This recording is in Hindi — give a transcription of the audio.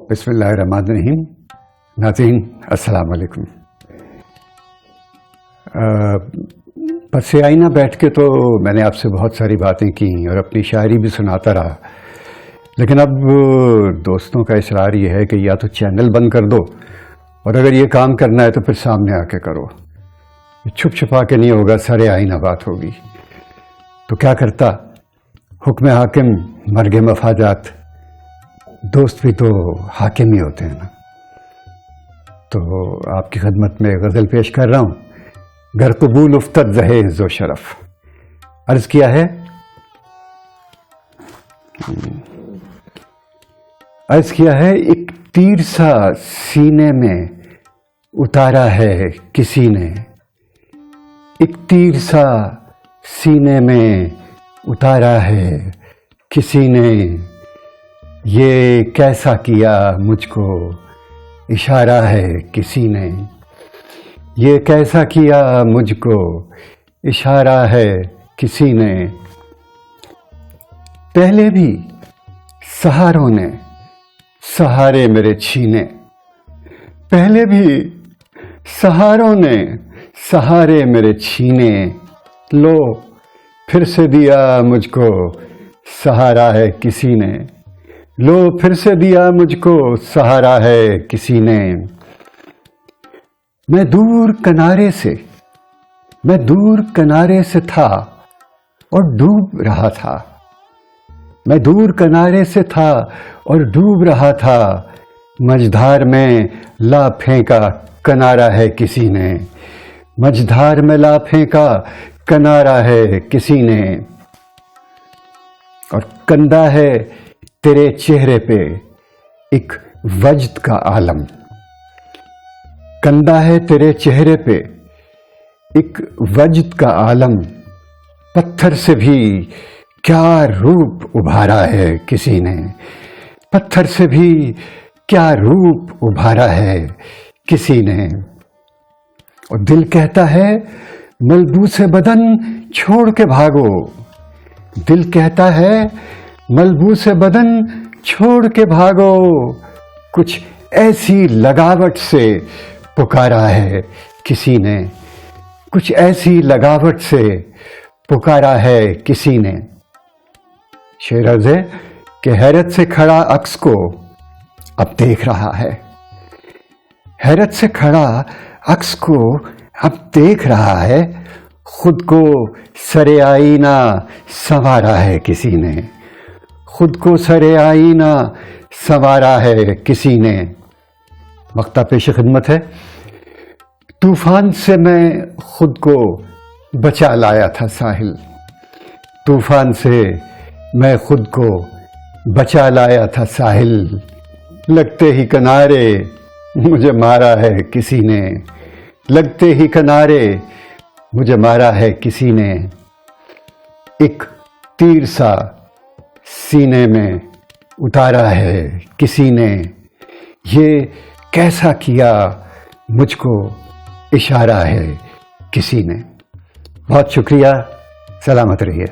बिस्मिल्लाहिर्रहमानिर्रहीम। नाज़रीन अस्सलाम वालेकुम। बस आईना बैठ के तो मैंने आपसे बहुत सारी बातें की और अपनी शायरी भी सुनाता रहा, लेकिन अब दोस्तों का इसरार ये है कि या तो चैनल बंद कर दो और अगर ये काम करना है तो फिर सामने आके करो। छुप छुपा के नहीं होगा, सारे आईना बात होगी। तो क्या करता, हुक्म हाकिम मर्गे मफादात, दोस्त भी तो हाकिम ही होते हैं ना। तो आपकी खिदमत में गज़ल पेश कर रहा हूँ, घर कबूल उफ्तत जहे जो शरफ। अर्ज किया है, एक तीर सा सीने में उतारा है किसी ने, एक तीर सा सीने में उतारा है किसी ने, ये कैसा किया मुझको इशारा है किसी ने, ये कैसा किया मुझको इशारा है किसी ने। पहले भी सहारों ने सहारे मेरे छीने, पहले भी सहारों ने सहारे मेरे छीने, लो फिर से दिया मुझको सहारा है किसी ने, लो फिर से दिया मुझको सहारा है किसी ने। मैं दूर किनारे से था और डूब रहा था, मैं दूर किनारे से था और डूब रहा था, मझधार में ला फेंका किनारा है किसी ने, मझधार में ला फेंका किनारा है किसी ने। और कंधा है तेरे चेहरे पे एक वजद का आलम, कंधा है तेरे चेहरे पे एक वजद का आलम, पत्थर से भी क्या रूप उभारा है किसी ने, पत्थर से भी क्या रूप उभारा है किसी ने। और दिल कहता है मलबूसे बदन छोड़ के भागो, दिल कहता है मलबूसे बदन छोड़ के भागो, कुछ ऐसी लगावट से पुकारा है किसी ने, कुछ ऐसी लगावट से पुकारा है किसी ने। शेर अर्ज़ है कि हैरत से खड़ा अक्स को अब देख रहा है, हैरत से खड़ा अक्स को अब देख रहा है, खुद को सरे आईना संवारा है किसी ने, खुद को सरे आईना संवारा है किसी ने। वक्ता पेश खिदमत है, तूफान से मैं खुद को बचा लाया था साहिल, तूफान से मैं खुद को बचा लाया था साहिल, लगते ही किनारे मुझे मारा है किसी ने, लगते ही किनारे मुझे मारा है किसी ने। एक तीर सा सीने में उतारा है किसी ने, ये कैसा किया मुझको इशारा है किसी ने। बहुत शुक्रिया, सलामत रहिए।